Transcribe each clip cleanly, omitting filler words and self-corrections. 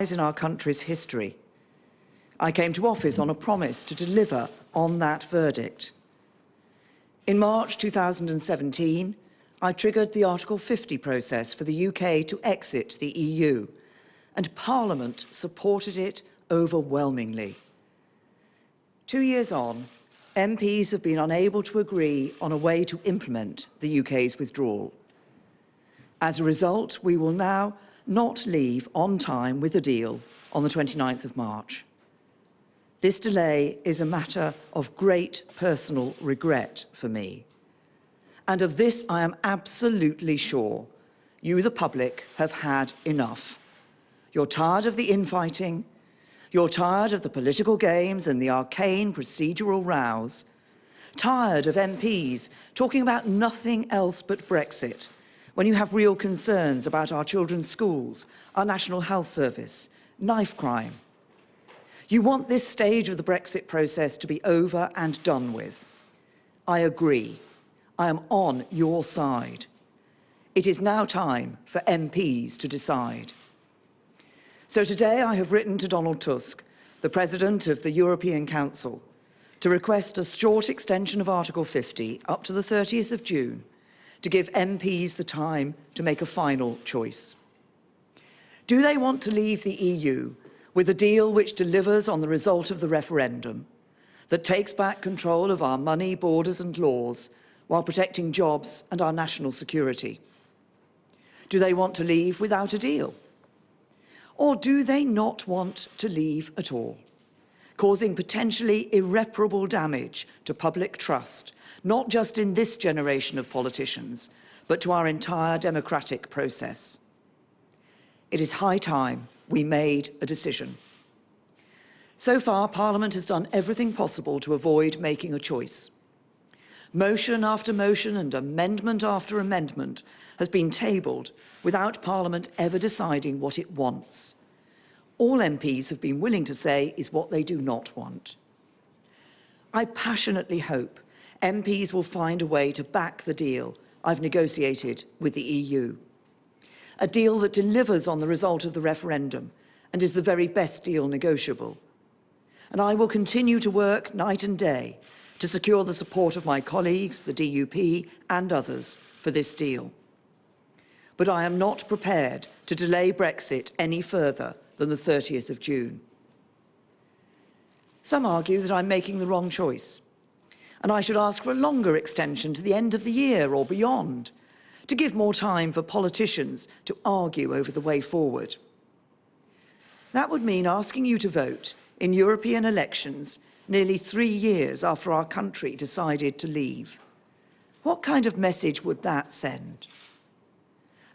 in our country's history. I came to office on a promise to deliver on that verdict. In March 2017, I triggered the Article 50 process for the UK to exit the EU, and Parliament supported it overwhelmingly. 2 years on, MPs have been unable to agree on a way to implement the UK's withdrawal. As a result, we will now not leave on time with a deal on the 29th of March. This delay is a matter of great personal regret for me. And of this I am absolutely sure. You, the public, have had enough. You're tired of the infighting. You're tired of the political games and the arcane procedural rows. Tired of MPs talking about nothing else but Brexit, when you have real concerns about our children's schools, our National Health Service, knife crime. You want this stage of the Brexit process to be over and done with. I agree. I am on your side. It is now time for MPs to decide. So today I have written to Donald Tusk, the President of the European Council, to request a short extension of Article 50 up to the 30th of June to give MPs the time to make a final choice. Do they want to leave the EU with a deal which delivers on the result of the referendum, that takes back control of our money, borders and laws, while protecting jobs and our national security? Do they want to leave without a deal? Or do they not want to leave at all, causing potentially irreparable damage to public trust, not just in this generation of politicians, but to our entire democratic process? It is high time we made a decision. So far, Parliament has done everything possible to avoid making a choice. Motion after motion and amendment after amendment has been tabled without Parliament ever deciding what it wants. All MPs have been willing to say is what they do not want. I passionately hope MPs will find a way to back the deal I've negotiated with the EU. A deal that delivers on the result of the referendum and is the very best deal negotiable. And I will continue to work night and day to secure the support of my colleagues, the DUP and others for this deal. But I am not prepared to delay Brexit any further than the 30th of June. Some argue that I'm making the wrong choice, and I should ask for a longer extension to the end of the year or beyond, to give more time for politicians to argue over the way forward. That would mean asking you to vote in European elections nearly 3 years after our country decided to leave. What kind of message would that send?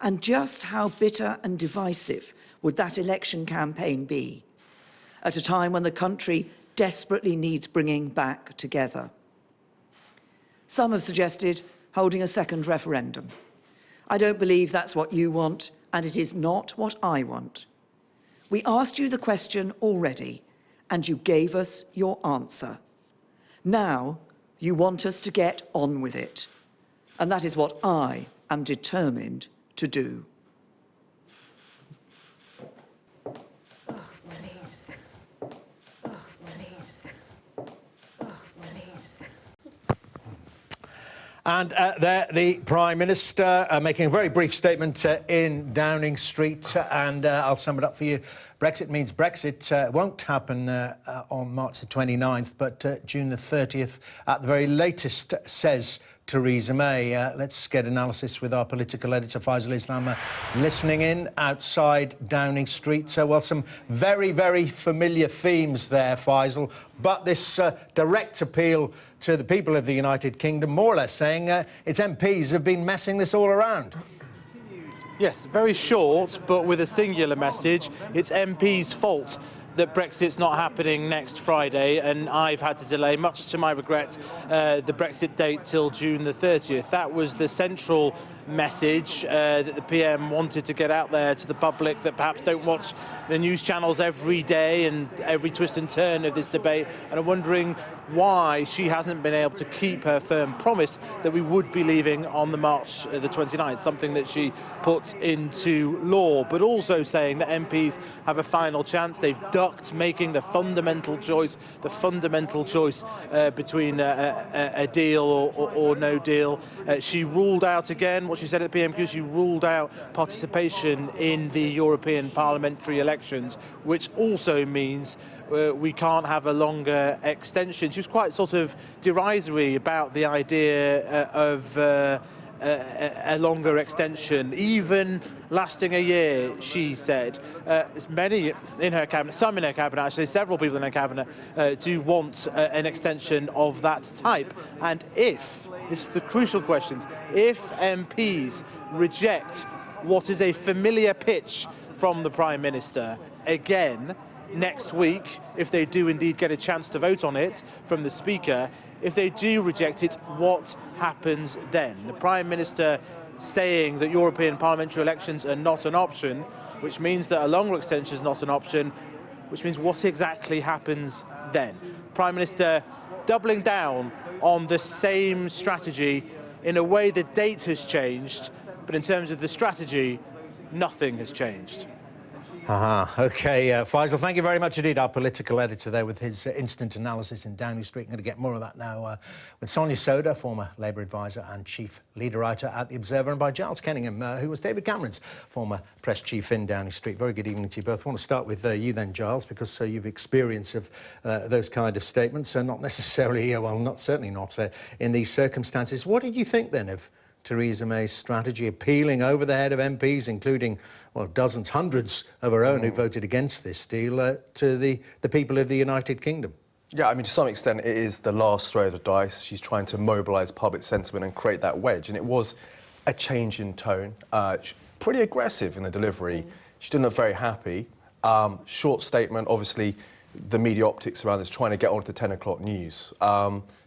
And just how bitter and divisive would that election campaign be, at a time when the country desperately needs bringing back together? Some have suggested holding a second referendum. I don't believe that's what you want, and it is not what I want. We asked you the question already, and you gave us your answer. Now, you want us to get on with it, and that is what I am determined to do. And there, the Prime Minister making a very brief statement in Downing Street, and I'll sum it up for you. Brexit means Brexit won't happen on March the 29th, but June the 30th at the very latest, says Theresa May. Let's get analysis with our political editor, Faisal Islam, listening in outside Downing Street. So, well, some very, very familiar themes there, Faisal, but this direct appeal to the people of the United Kingdom, more or less saying its MPs have been messing this all around. Yes, very short, but with a singular message. It's MPs' fault that Brexit's not happening next Friday, and I've had to delay, much to my regret, the Brexit date till June the 30th. That was the central message that the PM wanted to get out there to the public that perhaps don't watch the news channels every day and every twist and turn of this debate, and are wondering why she hasn't been able to keep her firm promise that we would be leaving on the March the 29th, something that she put into law, but also saying that MPs have a final chance. They've ducked making the fundamental choice between a deal or no deal. She ruled out again what she said at the PMQ. She ruled out participation in the European parliamentary elections, which also means we can't have a longer extension. She was quite sort of derisory about the idea of a longer extension, even lasting a year, she said. There's many in her cabinet, some in her cabinet actually, several people in her cabinet do want an extension of that type. And if, this is the crucial questions, if MPs reject what is a familiar pitch from the Prime Minister again next week, if they do indeed get a chance to vote on it from the Speaker, if they do reject it, what happens then? The Prime Minister saying that European parliamentary elections are not an option, which means that a longer extension is not an option, which means what exactly happens then? Prime Minister doubling down on the same strategy. In a way, the date has changed, but in terms of the strategy, nothing has changed. OK, Faisal, thank you very much indeed, our political editor there with his instant analysis in Downing Street. I'm going to get more of that now with Sonia Soda, former Labour advisor and chief leader writer at The Observer, and by Giles Kenningham, who was David Cameron's former press chief in Downing Street. Very good evening to you both. I want to start with you then, Giles, because you've experience of those kind of statements, not necessarily, well, certainly not in these circumstances. What did you think then of Theresa May's strategy, appealing over the head of MPs, including, well, dozens, hundreds of her own who voted against this deal, to the people of the United Kingdom? Yeah, I mean, to some extent, it is the last throw of the dice. She's trying to mobilise public sentiment and create that wedge, and it was a change in tone, pretty aggressive in the delivery. She didn't look very happy. Short statement, obviously, the media optics around this, trying to get onto the 10 o'clock news.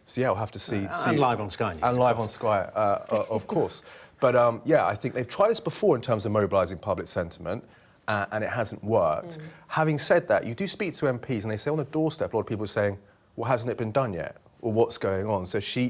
So, yeah, we'll have to see. And live on Sky News. And live on Sky, of course. But, yeah, I think they've tried this before in terms of mobilising public sentiment, and it hasn't worked. Having said that, you do speak to MPs, and they say on the doorstep, a lot of people are saying, well, hasn't it been done yet? Or what's going on? So she,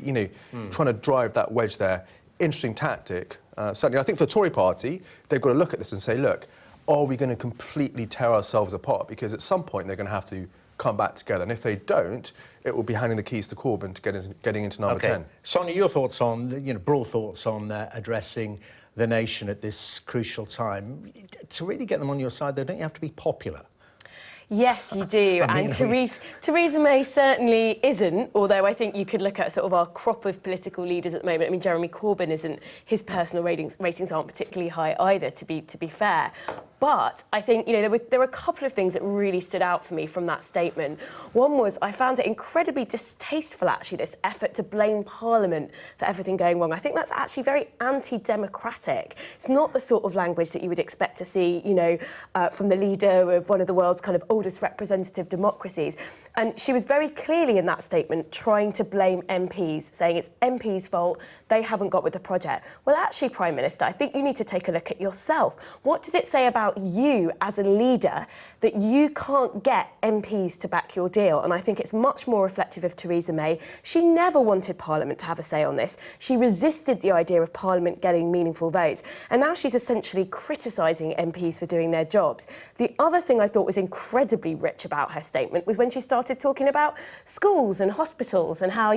trying to drive that wedge there, interesting tactic. Certainly, I think for the Tory party, they've got to look at this and say, look, are we going to completely tear ourselves apart? Because at some point, they're going to have to come back together. And if they don't, it will be handing the keys to Corbyn to getting into number 10. Sonia, your thoughts on, broad thoughts on addressing the nation at this crucial time. To really get them on your side, though, don't you have to be popular? Yes, you do. And Theresa May certainly isn't, although I think you could look at sort of our crop of political leaders at the moment. I mean, Jeremy Corbyn isn't, his personal ratings aren't particularly high either, to be fair. But I think, there were a couple of things that really stood out for me from that statement. One was I found it incredibly distasteful, actually, this effort to blame Parliament for everything going wrong. I think that's actually very anti-democratic. It's not the sort of language that you would expect to see, from the leader of one of the world's kind of oldest representative democracies. And she was very clearly in that statement trying to blame MPs, saying it's MPs' fault, they haven't got with the project. Well, actually, Prime Minister, I think you need to take a look at yourself. What does it say about you as a leader that you can't get MPs to back your deal? And I think it's much more reflective of Theresa May. She never wanted Parliament to have a say on this. She resisted the idea of Parliament getting meaningful votes. And now she's essentially criticising MPs for doing their jobs. The other thing I thought was incredibly rich about her statement was when she started talking about schools and hospitals and how,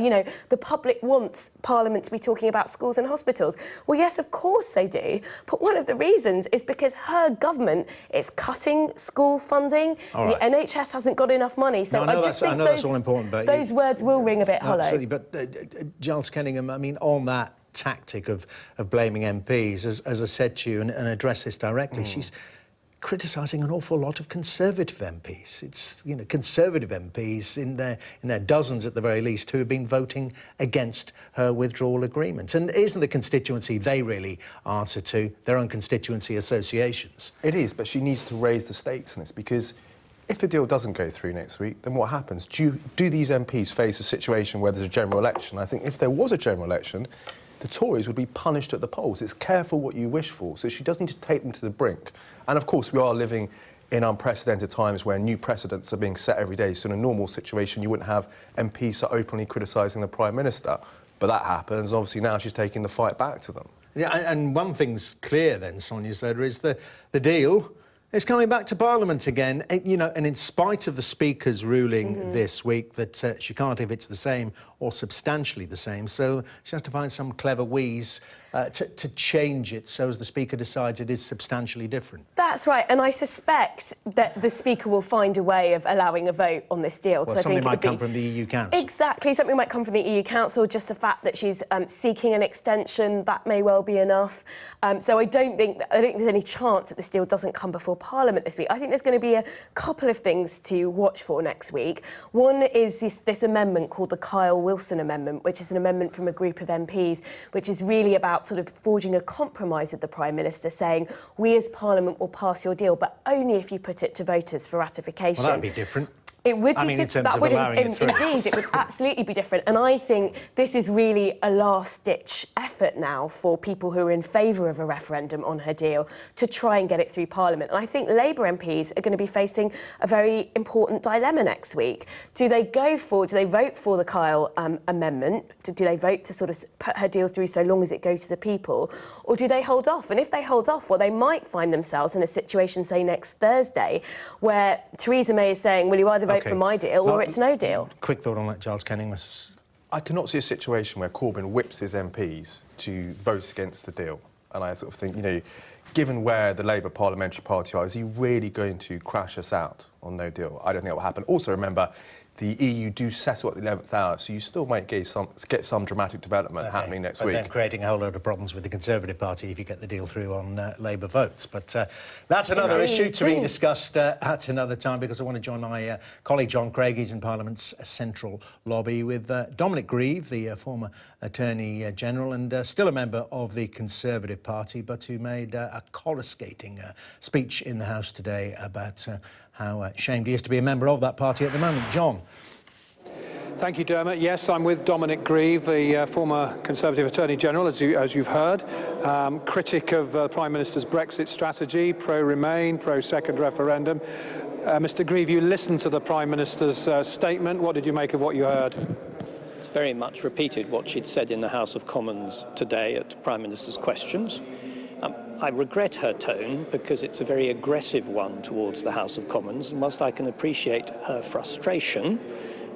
the public wants Parliament to be talking about schools and hospitals. Well, yes, of course they do. But one of the reasons is because her government is cutting school funding. The NHS hasn't got enough money. So I know that's all important, but those words will ring a bit hollow. Absolutely, but Giles Kenningham, I mean, on that tactic of blaming MPs, as I said to you, and address this directly, she's criticising an awful lot of Conservative MPs. It's, Conservative MPs in their dozens at the very least who have been voting against her withdrawal agreement. And isn't the constituency they really answer to their own constituency associations? It is, but she needs to raise the stakes in this, because if the deal doesn't go through next week, then what happens? Do these MPs face a situation where there's a general election? I think if there was a general election, the Tories would be punished at the polls. It's careful what you wish for, so she does need to take them to the brink. And of course, we are living in unprecedented times where new precedents are being set every day. So in a normal situation, you wouldn't have MPs so openly criticising the Prime Minister. But that happens. Obviously, now she's taking the fight back to them. Yeah, and one thing's clear then, Sonia Soda, is the deal is coming back to Parliament again. You know, and in spite of the Speaker's ruling this week that she can't if it's the same or substantially the same, so she has to find some clever wheeze to change it so as the Speaker decides it is substantially different. That's right, and I suspect that the Speaker will find a way of allowing a vote on this deal. Well, something might come from the EU Council. Exactly, something might come from the EU Council, just the fact that she's seeking an extension, that may well be enough. So I don't think there's any chance that this deal doesn't come before Parliament this week. I think there's going to be a couple of things to watch for next week. One is this amendment called the Kyle Wilson Amendment, which is an amendment from a group of MPs, which is really about sort of forging a compromise with the Prime Minister, saying we as Parliament will pass your deal, but only if you put it to voters for ratification. Well, that'd be different. It would I be mean, in different. terms of allowing it through. Indeed, it would absolutely be different. And I think this is really a last-ditch effort now for people who are in favour of a referendum on her deal to try and get it through Parliament. And I think Labour MPs are going to be facing a very important dilemma next week. Do they vote for the Kyle amendment? Do they vote to sort of put her deal through so long as it goes to the people? Or do they hold off? And if they hold off, well, they might find themselves in a situation, say, next Thursday, where Theresa May is saying, will you either vote for my deal or it's no deal? Quick thought on that, Giles Kenning. I cannot see a situation where Corbyn whips his MPs to vote against the deal. And I sort of think, you know, given where the Labour Parliamentary Party are, is he really going to crash us out on no deal? I don't think that will happen. Also, remember, the EU do settle at the 11th hour, so you still might get some dramatic development happening next week. But then creating a whole load of problems with the Conservative Party if you get the deal through on Labour votes. But that's another issue to be discussed at another time, because I want to join my colleague John Craig. He's in Parliament's Central Lobby with Dominic Grieve, the former Attorney General and still a member of the Conservative Party, but who made a coruscating speech in the House today about how ashamed he is to be a member of that party at the moment. John. Thank you, Dermot. Yes, I'm with Dominic Grieve, the former Conservative Attorney General, as you've heard, critic of the Prime Minister's Brexit strategy, pro-Remain, pro-second referendum. Mr. Grieve, you listened to the Prime Minister's statement. What did you make of what you heard? It's very much repeated what she'd said in the House of Commons today at Prime Minister's questions. I regret her tone because it's a very aggressive one towards the House of Commons, and whilst I can appreciate her frustration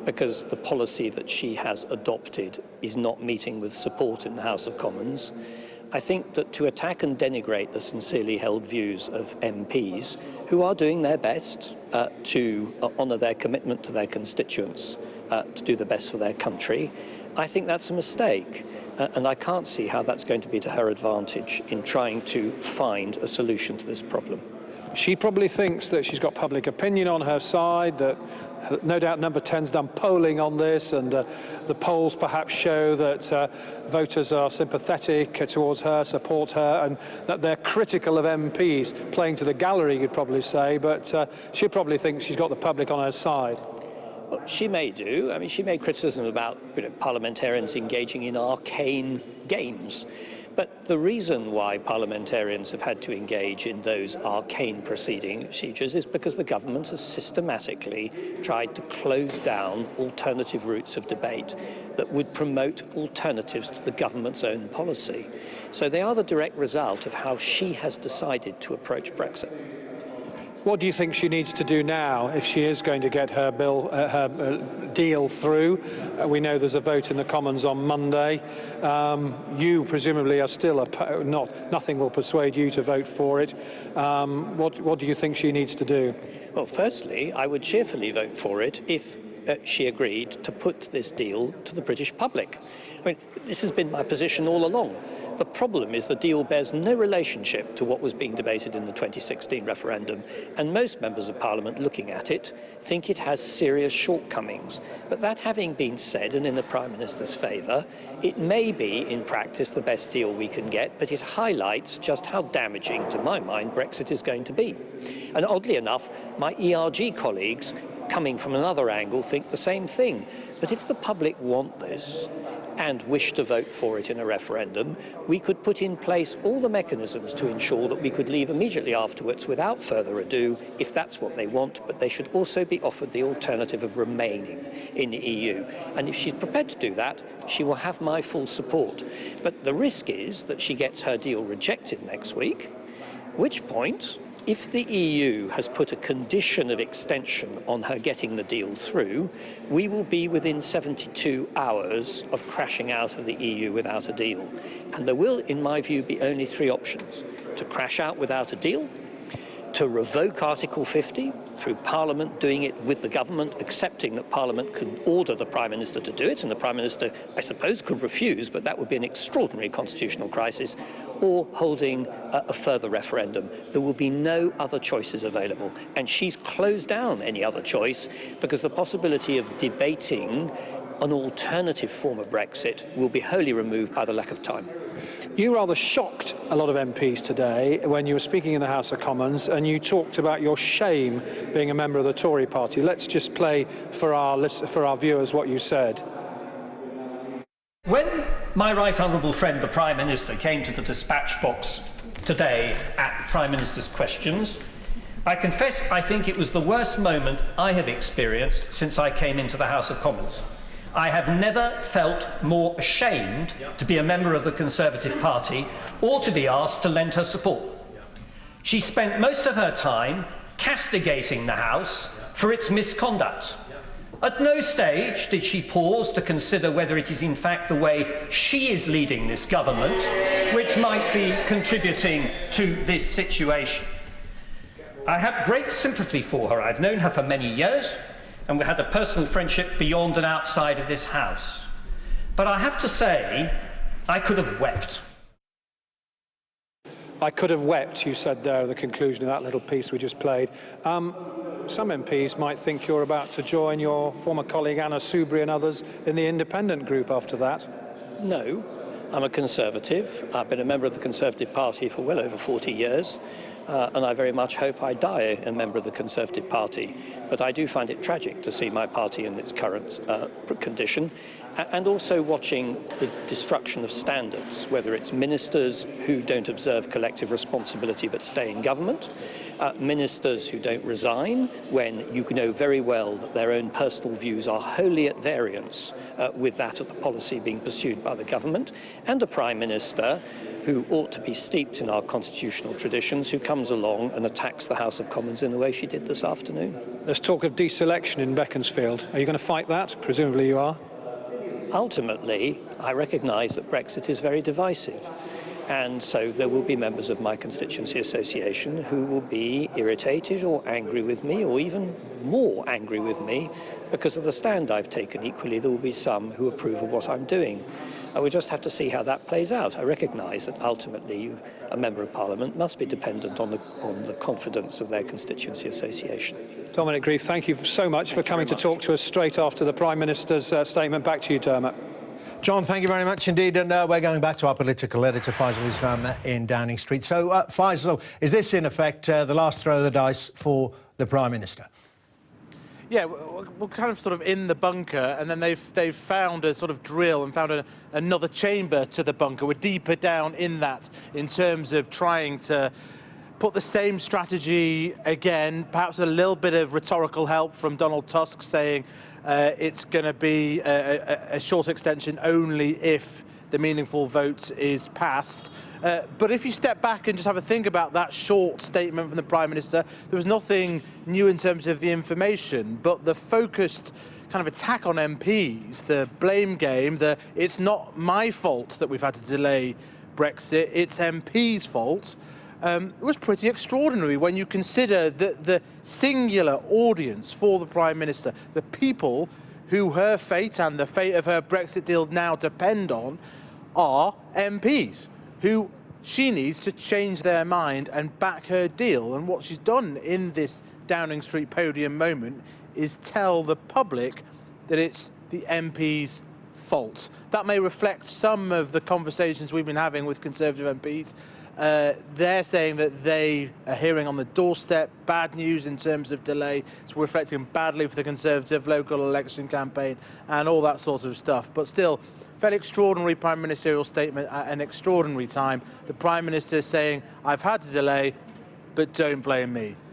because the policy that she has adopted is not meeting with support in the House of Commons, I think that to attack and denigrate the sincerely held views of MPs who are doing their best to honour their commitment to their constituents, to do the best for their country, I think that's a mistake. And I can't see how that's going to be to her advantage in trying to find a solution to this problem. She probably thinks that she's got public opinion on her side, that no doubt Number 10's done polling on this, and the polls perhaps show that voters are sympathetic towards her, support her, and that they're critical of MPs, playing to the gallery, you'd probably say, but she probably thinks she's got the public on her side. Well, she may do. I mean, she made criticism about parliamentarians engaging in arcane games. But the reason why parliamentarians have had to engage in those arcane procedures is because the government has systematically tried to close down alternative routes of debate that would promote alternatives to the government's own policy. So they are the direct result of how she has decided to approach Brexit. What do you think she needs to do now if she is going to get her deal through? We know there's a vote in the Commons on Monday. You presumably are still nothing will persuade you to vote for it. What do you think she needs to do? Well, firstly, I would cheerfully vote for it if she agreed to put this deal to the British public. I mean, this has been my position all along. The problem is the deal bears no relationship to what was being debated in the 2016 referendum, and most members of Parliament looking at it think it has serious shortcomings. But that having been said, and in the Prime Minister's favour, it may be in practice the best deal we can get, but it highlights just how damaging, to my mind, Brexit is going to be. And oddly enough, my ERG colleagues, coming from another angle, think the same thing. But if the public want this, and wish to vote for it in a referendum, we could put in place all the mechanisms to ensure that we could leave immediately afterwards without further ado, if that's what they want, but they should also be offered the alternative of remaining in the EU. And if she's prepared to do that, she will have my full support. But the risk is that she gets her deal rejected next week, at which point, if the EU has put a condition of extension on her getting the deal through, we will be within 72 hours of crashing out of the EU without a deal. And there will, in my view, be only three options: to crash out without a deal, to revoke Article 50 through Parliament doing it with the government, accepting that Parliament can order the Prime Minister to do it, and the Prime Minister, I suppose, could refuse, but that would be an extraordinary constitutional crisis, or holding a further referendum. There will be no other choices available, and she's closed down any other choice because the possibility of debating an alternative form of Brexit will be wholly removed by the lack of time. You rather shocked a lot of MPs today when you were speaking in the House of Commons, and you talked about your shame being a member of the Tory party. Let's just play for our viewers what you said. When my right honourable friend, the Prime Minister, came to the dispatch box today at Prime Minister's questions, I confess I think it was the worst moment I have experienced since I came into the House of Commons. I have never felt more ashamed to be a member of the Conservative Party or to be asked to lend her support. She spent most of her time castigating the House for its misconduct. At no stage did she pause to consider whether it is in fact the way she is leading this government which might be contributing to this situation. I have great sympathy for her. I've known her for many years, and we had a personal friendship beyond and outside of this House. But I have to say, I could have wept. I could have wept, you said there at the conclusion of that little piece we just played. Some MPs might think you're about to join your former colleague Anna Soubry and others in the independent group after that. No, I'm a Conservative. I've been a member of the Conservative Party for well over 40 years. And I very much hope I die a member of the Conservative Party. But I do find it tragic to see my party in its current condition, and also watching the destruction of standards, whether it's ministers who don't observe collective responsibility but stay in government, ministers who don't resign when you know very well that their own personal views are wholly at variance with that of the policy being pursued by the government, and a Prime Minister who ought to be steeped in our constitutional traditions, who comes along and attacks the House of Commons in the way she did this afternoon. There's talk of deselection in Beaconsfield. Are you going to fight that? Presumably you are. Ultimately, I recognise that Brexit is very divisive. And so there will be members of my constituency association who will be irritated or angry with me, or even more angry with me because of the stand I've taken. Equally, there will be some who approve of what I'm doing. I will just have to see how that plays out. I recognise that ultimately a Member of Parliament must be dependent on the confidence of their constituency association. Dominic Grieve, thank you so much for coming to talk to us straight after the Prime Minister's statement. Back to you, Dermot. John, thank you very much indeed. And we're going back to our political editor, Faisal Islam, in Downing Street. So, Faisal, is this, in effect, the last throw of the dice for the Prime Minister? Yeah, we're kind of sort of in the bunker, and then they've found a sort of drill and found another chamber to the bunker. We're deeper down in that in terms of trying to put the same strategy again, perhaps a little bit of rhetorical help from Donald Tusk saying it's going to be a short extension only if the meaningful vote is passed. But if you step back and just have a think about that short statement from the Prime Minister, there was nothing new in terms of the information, but the focused kind of attack on MPs, the blame game, it's not my fault that we've had to delay Brexit, it's MPs' fault, it was pretty extraordinary when you consider that the singular audience for the Prime Minister, the people who her fate and the fate of her Brexit deal now depend on, are MPs who she needs to change their mind and back her deal. And what she's done in this Downing Street podium moment is tell the public that it's the MPs' fault. That may reflect some of the conversations we've been having with Conservative MPs They're saying that they are hearing on the doorstep bad news in terms of delay. It's reflecting badly for the Conservative local election campaign and all that sort of stuff. But still, fairly extraordinary prime ministerial statement at an extraordinary time. The Prime Minister saying, I've had a delay, but don't blame me.